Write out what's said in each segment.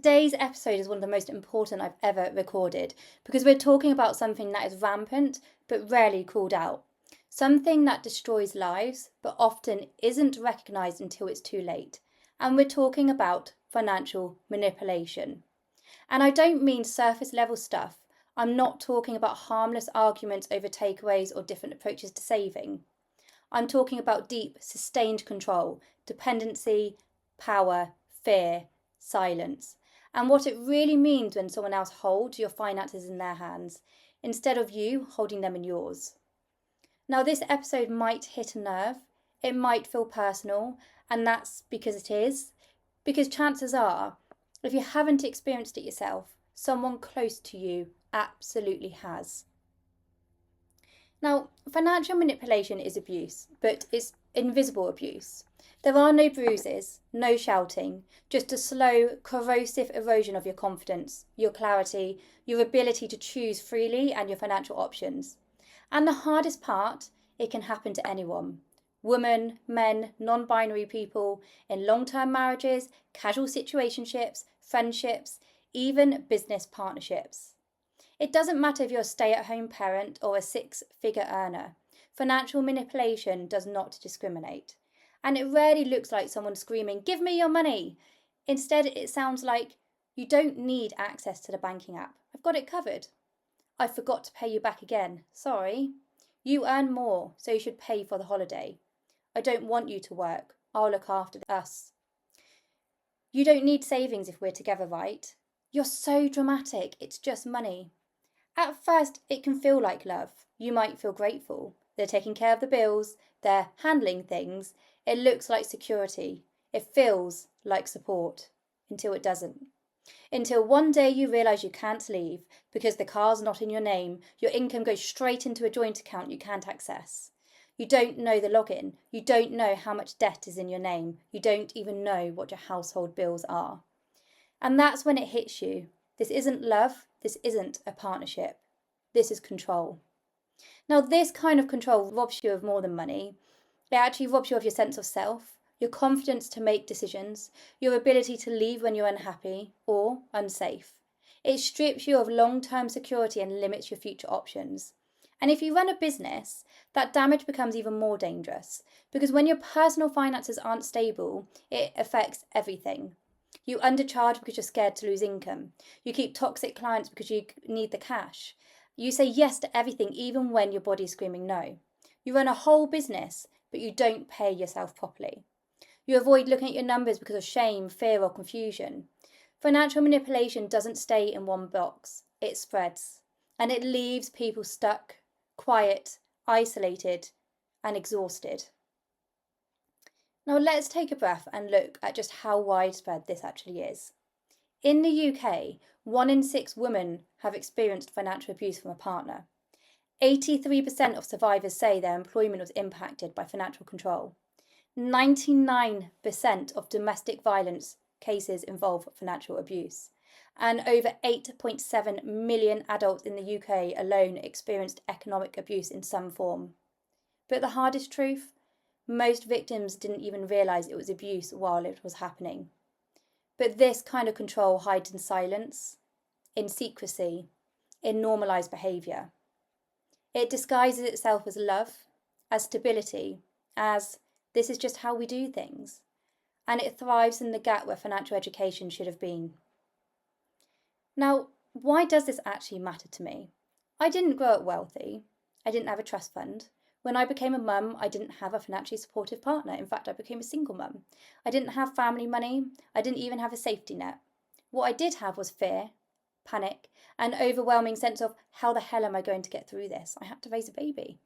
Today's episode is one of the most important I've ever recorded because we're talking about something that is rampant but rarely called out. Something that destroys lives but often isn't recognised until it's too late. And we're talking about financial manipulation. And I don't mean surface level stuff. I'm not talking about harmless arguments over takeaways or different approaches to saving. I'm talking about deep, sustained control, dependency, power, fear, silence, and what it really means when someone else holds your finances in their hands instead of you holding them in yours. Now, this episode might hit a nerve, it might feel personal, and that's because it is, because chances are, if you haven't experienced it yourself, someone close to you absolutely has. Now, financial manipulation is abuse, but it's invisible abuse. There are no bruises, no shouting, just a slow, corrosive erosion of your confidence, your clarity, your ability to choose freely, and your financial options. And the hardest part, it can happen to anyone. Women, men, non-binary people, in long-term marriages, casual situationships, friendships, even business partnerships. It doesn't matter if you're a stay-at-home parent or a six-figure earner. Financial manipulation does not discriminate. And it rarely looks like someone screaming, "Give me your money!" Instead, it sounds like, "You don't need access to the banking app. I've got it covered. I forgot to pay you back again. Sorry. You earn more, so you should pay for the holiday. I don't want you to work. I'll look after us. You don't need savings if we're together, right? You're so dramatic. It's just money." At first, it can feel like love. You might feel grateful. They're taking care of the bills. They're handling things. It looks like security. It feels like support. Until it doesn't. Until one day you realise you can't leave because the car's not in your name. Your income goes straight into a joint account you can't access. You don't know the login. You don't know how much debt is in your name. You don't even know what your household bills are. And that's when it hits you. This isn't love. This isn't a partnership. This is control. Now, this kind of control robs you of more than money. It actually robs you of your sense of self, your confidence to make decisions, your ability to leave when you're unhappy or unsafe. It strips you of long-term security and limits your future options. And if you run a business, that damage becomes even more dangerous because when your personal finances aren't stable, it affects everything. You undercharge because you're scared to lose income. You keep toxic clients because you need the cash. You say yes to everything even when your body's screaming no. You run a whole business, but you don't pay yourself properly. You avoid looking at your numbers because of shame, fear, or confusion. Financial manipulation doesn't stay in one box. It spreads. And it leaves people stuck, quiet, isolated, and exhausted. Now let's take a breath and look at just how widespread this actually is. In the UK, 1 in 6 women have experienced financial abuse from a partner. 83% of survivors say their employment was impacted by financial control. 99% of domestic violence cases involve financial abuse. And over 8.7 million adults in the UK alone experienced economic abuse in some form. But the hardest truth? Most victims didn't even realise it was abuse while it was happening. But this kind of control hides in silence, in secrecy, in normalised behaviour. It disguises itself as love, as stability, as this is just how we do things. And it thrives in the gap where financial education should have been. Now, why does this actually matter to me? I didn't grow up wealthy. I didn't have a trust fund. When I became a mum, I didn't have a financially supportive partner. In fact, I became a single mum. I didn't have family money. I didn't even have a safety net. What I did have was fear, panic, an overwhelming sense of how the hell am I going to get through this? I had to raise a baby.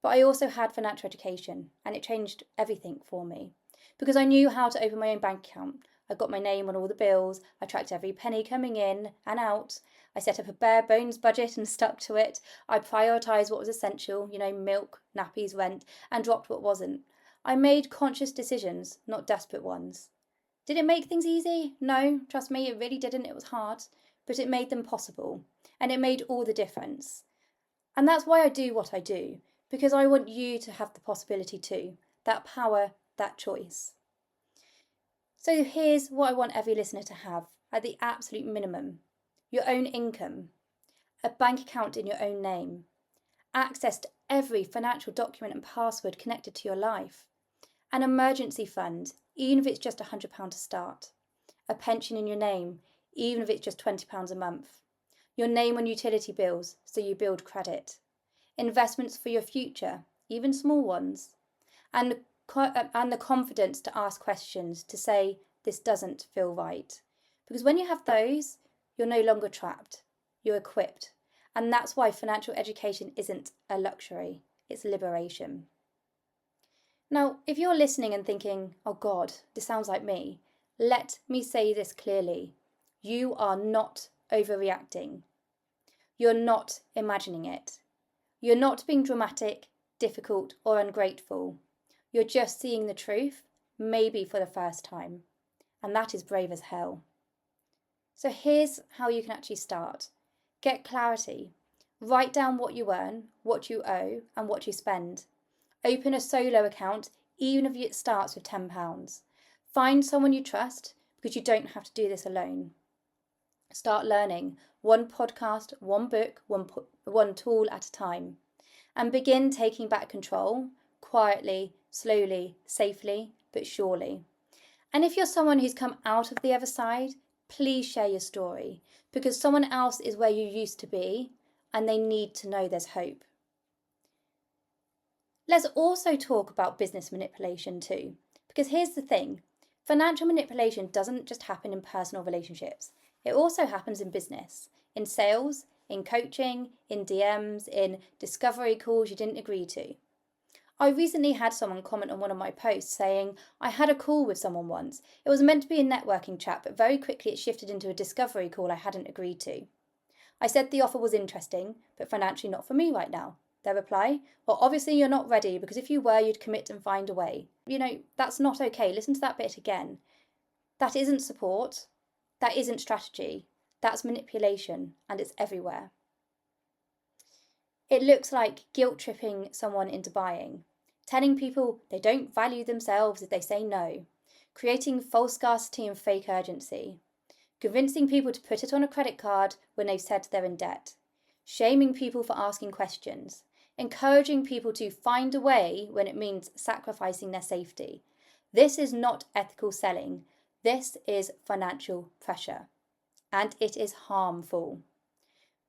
But I also had financial education, and it changed everything for me because I knew how to open my own bank account. I got my name on all the bills. I tracked every penny coming in and out. I set up a bare bones budget and stuck to it. I prioritised what was essential, milk, nappies, rent, and dropped what wasn't. I made conscious decisions, not desperate ones. Did it make things easy? No, trust me, it really didn't. It was hard, but it made them possible, and it made all the difference. And that's why I do what I do, because I want you to have the possibility too, that power, that choice. So here's what I want every listener to have. at the absolute minimum, your own income, a bank account in your own name, access to every financial document and password connected to your life, an emergency fund, even if it's just £100 to start, a pension in your name, even if it's just £20 a month, your name on utility bills so you build credit, investments for your future, even small ones, and the confidence to ask questions, to say, this doesn't feel right. Because when you have those, you're no longer trapped, you're equipped. And that's why financial education isn't a luxury, it's liberation. Now, if you're listening and thinking, oh God, this sounds like me, let me say this clearly. You are not overreacting. You're not imagining it. You're not being dramatic, difficult, or ungrateful. You're just seeing the truth, maybe for the first time. And that is brave as hell. So here's how you can actually start. Get clarity. Write down what you earn, what you owe, and what you spend. Open a solo account, even if it starts with £10. Find someone you trust, because you don't have to do this alone. Start learning, one podcast, one book, one tool at a time. And begin taking back control, quietly, slowly, safely, but surely. And if you're someone who's come out of the other side, please share your story, because someone else is where you used to be, and they need to know there's hope. Let's also talk about business manipulation too, because here's the thing. Financial manipulation doesn't just happen in personal relationships. It also happens in business, in sales, in coaching, in DMs, in discovery calls you didn't agree to. I recently had someone comment on one of my posts saying, I had a call with someone once. It was meant to be a networking chat, but very quickly it shifted into a discovery call I hadn't agreed to. I said the offer was interesting, but financially not for me right now. Their reply, well, obviously you're not ready, because if you were, you'd commit and find a way. That's not okay. Listen to that bit again. That isn't support. That isn't strategy. That's manipulation, and it's everywhere. It looks like guilt-tripping someone into buying, telling people they don't value themselves if they say no, creating false scarcity and fake urgency, convincing people to put it on a credit card when they've said they're in debt, shaming people for asking questions, encouraging people to find a way when it means sacrificing their safety. This is not ethical selling. This is financial pressure, and it is harmful.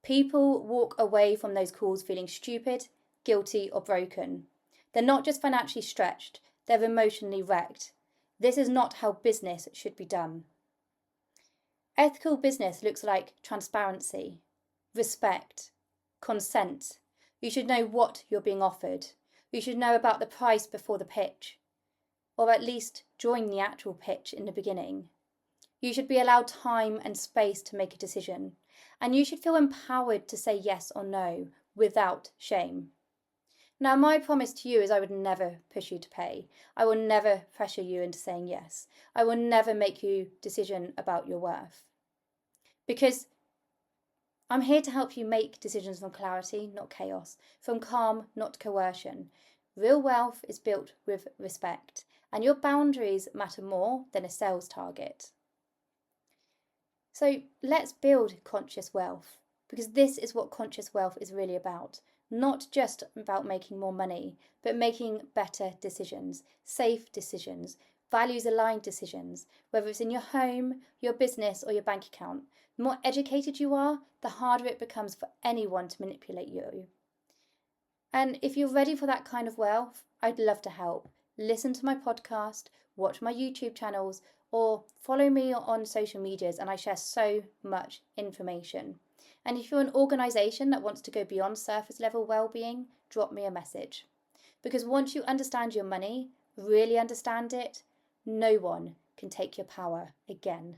People walk away from those calls feeling stupid, guilty, or broken. They're not just financially stretched, they're emotionally wrecked. This is not how business should be done. Ethical business looks like transparency, respect, consent. You should know what you're being offered. You should know about the price before the pitch, or at least join the actual pitch in the beginning. You should be allowed time and space to make a decision, and you should feel empowered to say yes or no without shame. Now, my promise to you is I would never push you to pay. I will never pressure you into saying yes. I will never make you decision about your worth. Because I'm here to help you make decisions from clarity, not chaos, from calm, not coercion. Real wealth is built with respect, and your boundaries matter more than a sales target. So let's build conscious wealth, because this is what conscious wealth is really about. Not just about making more money, but making better decisions, safe decisions, values-aligned decisions, whether it's in your home, your business, or your bank account. The more educated you are, the harder it becomes for anyone to manipulate you. And if you're ready for that kind of wealth, I'd love to help. Listen to my podcast, watch my YouTube channels, or follow me on social medias, and I share so much information. And if you're an organisation that wants to go beyond surface level well-being, drop me a message. Because once you understand your money, really understand it, no one can take your power again.